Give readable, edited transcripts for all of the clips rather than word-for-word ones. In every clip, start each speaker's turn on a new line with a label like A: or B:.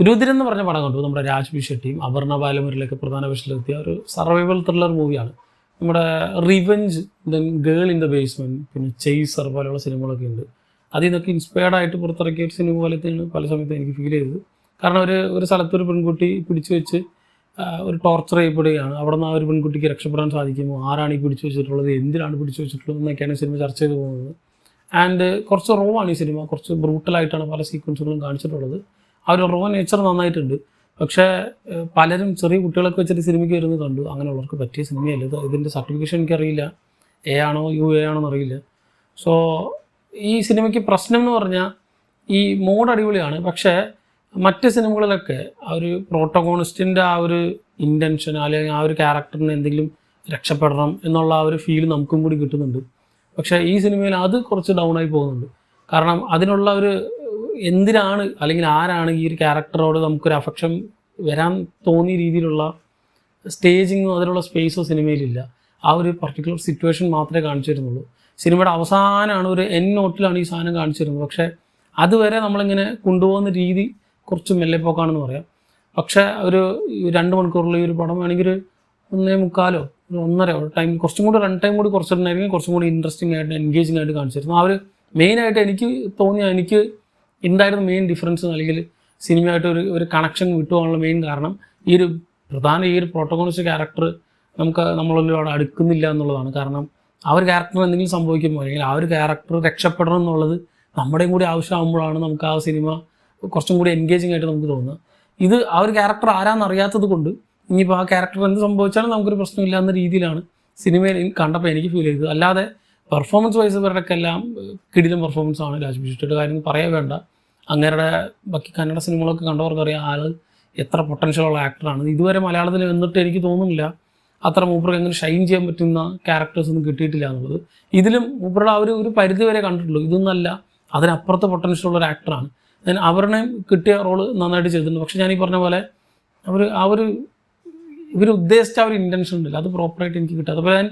A: രുദ്രൻ എന്ന് പറഞ്ഞ പടം കണ്ടു. നമ്മുടെ രാജ്ബി ഷെട്ടിയും അപർണ ബാലമുരളിയൊക്കെ പ്രധാന വേഷത്തിലെത്തിയ ഒരു സർവൈവൽ ത്രില്ലർ മൂവിയാണ്. നമ്മുടെ revenge, then girl in the basement, പിന്നെ ചെയ്സർ പോലെയുള്ള സിനിമകളൊക്കെ ഉണ്ട്. അതിൽ നിന്നൊക്കെ ഇൻസ്പയർഡ് ആയിട്ട് പുറത്തിറക്കിയ ഒരു സിനിമ പോലത്തെയാണ് പല സമയത്തും എനിക്ക് ഫീൽ ചെയ്തത്. കാരണം ഒരു സ്ഥലത്തൊരു പെൺകുട്ടി പിടിച്ചു വെച്ച് ഒരു ടോർച്ചർ ചെയ്യപ്പെടുകയാണ്. അവിടെ നിന്ന് ആ ഒരു പെൺകുട്ടിക്ക് രക്ഷപ്പെടാൻ സാധിക്കുമോ, ആരാണ് ഈ പിടിച്ചു വെച്ചിട്ടുള്ളത്, എന്തിനാണ് പിടിച്ചു വെച്ചിട്ടുള്ളത് എന്നൊക്കെയാണ് സിനിമ ചർച്ച ചെയ്ത് പോകുന്നത്. ആൻഡ് കുറച്ച് റോ ആണ് ഈ സിനിമ, കുറച്ച് ബ്രൂട്ടലായിട്ടാണ് പല സീക്വൻസുകളും കാണിച്ചിട്ടുള്ളത്. ആ ഒരു റോ നേച്ചർ നന്നായിട്ടുണ്ട്. പക്ഷേ പലരും ചെറിയ കുട്ടികളൊക്കെ വെച്ചിട്ട് സിനിമയ്ക്ക് വരുന്നത് കണ്ടു. അങ്ങനെയുള്ളവർക്ക് പറ്റിയ സിനിമയല്ല ഇത്. ഇതിൻ്റെ സർട്ടിഫിക്കേഷൻ എനിക്കറിയില്ല, എ ആണോ UA ആണോ എന്നറിയില്ല. സോ ഈ സിനിമയ്ക്ക് പ്രശ്നം എന്ന് പറഞ്ഞാൽ ഈ മോഡ് അടിപൊളിയാണ്. പക്ഷേ മറ്റ് സിനിമകളിലൊക്കെ ആ ഒരു പ്രോട്ടഗോണിസ്റ്റിൻ്റെ ആ ഒരു ഇൻറ്റൻഷൻ അല്ലെങ്കിൽ ആ ഒരു ക്യാരക്ടറിന് എന്തെങ്കിലും രക്ഷപ്പെടണം എന്നുള്ള ആ ഒരു ഫീൽ നമുക്കും കൂടി കിട്ടുന്നുണ്ട്. പക്ഷേ ഈ സിനിമയിൽ അത് കുറച്ച് ഡൗണായി പോകുന്നുണ്ട്. കാരണം അതിനുള്ള ഒരു എന്തിനാണ് അല്ലെങ്കിൽ ആരാണ് ഈ ഒരു ക്യാരക്ടറോട് നമുക്കൊരു അഫെക്ഷൻ വരാൻ തോന്നിയ രീതിയിലുള്ള സ്റ്റേജിങ്ങോ അതിനുള്ള സ്പേസോ സിനിമയിലില്ല. ആ ഒരു പർട്ടിക്കുലർ സിറ്റുവേഷൻ മാത്രമേ കാണിച്ചു തരുന്നുള്ളൂ. സിനിമയുടെ അവസാനമാണ് ഒരു എൻ നോട്ടിലാണ് ഈ സാധനം കാണിച്ചു തരുന്നത്. പക്ഷേ അതുവരെ നമ്മളിങ്ങനെ കൊണ്ടുപോകുന്ന രീതി കുറച്ച് മെല്ലെപ്പോക്കാണെന്ന് പറയാം. പക്ഷേ ഒരു 2 മണിക്കൂറുള്ള ഈ ഒരു പടം വേണമെങ്കിൽ ഒരു 1.25 ഒരു 1.5 ടൈം കുറച്ചും കൂടി റൺ ടൈം കൂടി കുറച്ചിട്ടുണ്ടായിരിക്കും കുറച്ചും കൂടി ഇൻട്രസ്റ്റിംഗ് ആയിട്ട് എൻഗേജിംഗ് ആയിട്ട് കാണിച്ചിരുന്നു. ആ ഒരു മെയിനായിട്ട് എനിക്ക് എനിക്ക് ഉണ്ടായിരുന്ന മെയിൻ ഡിഫറൻസ് അല്ലെങ്കിൽ സിനിമയായിട്ട് ഒരു കണക്ഷൻ വിട്ടുപോകാനുള്ള മെയിൻ കാരണം ഈ ഒരു പ്രോട്ടഗോണിസ്റ്റ് ക്യാരക്ടർ നമ്മളൊരുപാട് അടുക്കുന്നില്ല എന്നുള്ളതാണ്. കാരണം ആ ഒരു ക്യാരക്ടറിന് എന്തെങ്കിലും സംഭവിക്കുമ്പോൾ അല്ലെങ്കിൽ ആ ഒരു ക്യാരക്ടർ രക്ഷപ്പെടണം എന്നുള്ളത് നമ്മുടെയും കൂടി ആവശ്യമാകുമ്പോഴാണ് നമുക്ക് ആ സിനിമ കുറച്ചും കൂടി എൻഗേജിംഗ് ആയിട്ട് നമുക്ക് തോന്നുക. ഇത് ആ ഒരു ക്യാരക്ടർ ആരാന്ന് അറിയാത്തത് കൊണ്ട് ഇനിയിപ്പോൾ ആ ക്യാരക്ടർ എന്ത് സംഭവിച്ചാലും നമുക്കൊരു പ്രശ്നമില്ല എന്ന രീതിയിലാണ് സിനിമയിൽ കണ്ടപ്പോൾ എനിക്ക് ഫീൽ ചെയ്തത്. അല്ലാതെ പെർഫോമൻസ് വൈസ് ഇവരുടെയൊക്കെ എല്ലാം കിടിലം പെർഫോമൻസ് ആണ്. രാജ്ബി ഷെട്ടിയുടെ കാര്യം പറയാൻ വേണ്ട. അങ്ങേരുടെ ബാക്കി കന്നഡ സിനിമകളൊക്കെ കണ്ടവർക്കറിയാം ആൾ എത്ര പൊട്ടൻഷ്യലുള്ള ആക്ടറാണ്. ഇതുവരെ മലയാളത്തിൽ വന്നിട്ട് എനിക്ക് തോന്നുന്നില്ല അത്ര മൂപ്പർക്ക് എങ്ങനെ ഷൈൻ ചെയ്യാൻ പറ്റുന്ന ക്യാരക്ടേഴ്സ് ഒന്നും കിട്ടിയിട്ടില്ല എന്നുള്ളത്. ഇതിലും മൂപ്പറുടെ ഒരു പരിധി വരെ കണ്ടിട്ടുള്ളൂ. ഇതൊന്നല്ല, അതിനപ്പുറത്ത് പൊട്ടൻഷ്യലുള്ള ഒരു ആക്ടറാണ്. അവരുടെ കിട്ടിയ റോള് നന്നായിട്ട് ചെയ്തിട്ടുണ്ട്. പക്ഷെ ഞാൻ ഈ പറഞ്ഞ പോലെ ഇവർ ഉദ്ദേശിച്ച ഒരു ഇൻറ്റൻഷൻ ഉണ്ടല്ലോ, അത് പ്രോപ്പറായിട്ട് എനിക്ക് കിട്ടുക. അതുപോലെ ഞാൻ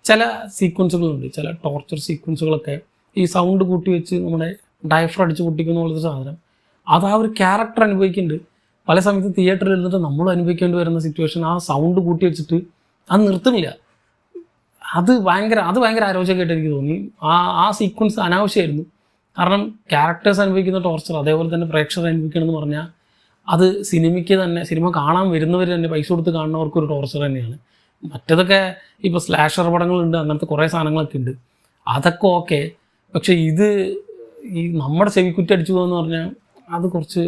A: ചില സീക്വൻസുകളുണ്ട്, ചില ടോർച്ചർ സീക്വൻസുകളൊക്കെ ഈ സൗണ്ട് കൂട്ടി വെച്ച് നമ്മുടെ ഡയഫ്രം അടിച്ച് പൊട്ടിക്കുന്ന പോലത്തെ സാധനം അത് ആ ഒരു ക്യാരക്ടർ അനുഭവിക്കുന്നുണ്ട്. പല സമയത്ത് തിയേറ്ററിൽ ഇരുന്നിട്ട് നമ്മൾ അനുഭവിക്കേണ്ടി വരുന്ന സിറ്റുവേഷൻ ആ സൗണ്ട് കൂട്ടി വെച്ചിട്ട് അത് നിർത്തുന്നില്ല. അത് ഭയങ്കര അരോചകമായിട്ട് എനിക്ക് തോന്നി. ആ സീക്വൻസ് അനാവശ്യമായിരുന്നു. കാരണം ക്യാരക്ടേഴ്സ് അനുഭവിക്കുന്ന ടോർച്ചർ അതേപോലെ തന്നെ പ്രേക്ഷകർ അനുഭവിക്കണമെന്ന് പറഞ്ഞാൽ അത് സിനിമയ്ക്ക് തന്നെ, സിനിമ കാണാൻ വരുന്നവർ തന്നെ, പൈസ കൊടുത്ത് കാണുന്നവർക്കൊരു ടോർച്ചർ തന്നെയാണ്. മറ്റതൊക്കെ ഇപ്പോൾ സ്ലാഷർ പടങ്ങളുണ്ട്, അങ്ങനത്തെ കുറേ സാധനങ്ങളൊക്കെ ഉണ്ട്, അതൊക്കെ ഓക്കെ. പക്ഷേ ഈ നമ്മുടെ ചെവിക്കുറ്റി അടിച്ചു പോകുമെന്ന് പറഞ്ഞാൽ അത് കുറച്ച്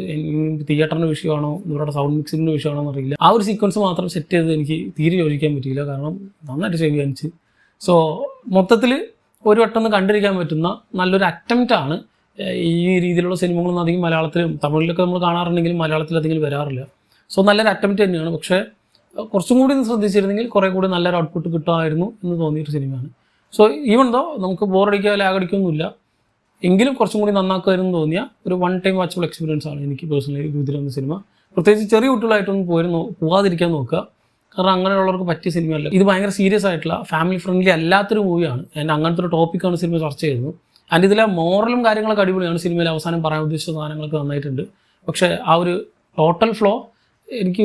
A: തിയേറ്ററിൻ്റെ വിഷയമാണോ ഇവരുടെ സൗണ്ട് മിക്സിങ്ങിൻ്റെ വിഷയമാണോ എന്നറിയില്ല. ആ ഒരു സീക്വൻസ് മാത്രം സെറ്റ് ചെയ്ത് എനിക്ക് തീരെ യോജിക്കാൻ പറ്റിയില്ല. കാരണം നന്നായിട്ട് ചെവി കാണിച്ച്. സോ മൊത്തത്തിൽ ഒരു വട്ടം കണ്ടിരിക്കാൻ പറ്റുന്ന നല്ലൊരു അറ്റംപ്റ്റാണ്. ഈ രീതിയിലുള്ള സിനിമകളൊന്നും അധികം മലയാളത്തിലും തമിഴിലൊക്കെ നമ്മൾ കാണാറുണ്ടെങ്കിലും മലയാളത്തിൽ അധികം വരാറില്ല. സോ നല്ലൊരു അറ്റംപ്റ്റ് തന്നെയാണ്. പക്ഷേ കുറച്ചും കൂടി ശ്രദ്ധിച്ചിരുന്നെങ്കിൽ കുറേ കൂടി നല്ലൊരു ഔട്ട്പുട്ട് കിട്ടുമായിരുന്നു എന്ന് തോന്നിയൊരു സിനിമയാണ്. സോ ഈവൻ ദോ നമുക്ക് ബോറടിക്കുക ലാഗടിക്കൊന്നുമില്ല, എങ്കിലും കുറച്ചും കൂടി നന്നാക്കുമായിരുന്നു തോന്നിയ ഒരു 1 ടൈം വാച്ചബിൾ എക്സ്പീരിയൻസ് ആണ് എനിക്ക് പേഴ്സണലി രുദ്രൻ എന്ന സിനിമ. പ്രത്യേകിച്ച് ചെറിയ കുട്ടികളായിട്ടൊന്നും പോകാതിരിക്കാൻ നോക്കുക. കാരണം അങ്ങനെയുള്ളവർക്ക് പറ്റിയ സിനിമയല്ല ഇത്. ഭയങ്കര സീരിയസ് ആയിട്ടുള്ള ഫാമിലി ഫ്രണ്ട്ലി അല്ലാത്തൊരു മൂവിയാണ്. ആൻഡ് അങ്ങനത്തെ ഒരു ടോപ്പിക്കാണ് സിനിമ ചർച്ച ചെയ്യുന്നത്. ആൻഡ് ഇതിലെ മോറലും കാര്യങ്ങളൊക്കെ അടിപൊളിയാണ്. സിനിമയിൽ അവസാനം പറയാൻ ഉദ്ദേശിച്ച സാധനങ്ങളൊക്കെ നന്നായിട്ടുണ്ട്. പക്ഷേ ആ ഒരു ടോട്ടൽ ഫ്ലോ എനിക്ക്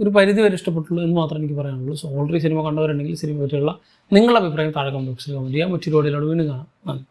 A: ഒരു പരിധി വരെ ഇഷ്ടപ്പെട്ടുള്ളൂ എന്ന് മാത്രമേ എനിക്ക് പറയാനുള്ളൂ. സോ ഓൾറെഡി സിനിമ കണ്ടവരുണ്ടെങ്കിൽ സിനിമ പറ്റിയുള്ള നിങ്ങളുടെ അഭിപ്രായം താഴെ കമന്റ് ബോക്സിൽ കമന്റ് ചെയ്യാം. മറ്റൊരു വീഡിയോയിലൂടെ വീണ്ടും കാണാം. നന്ദി.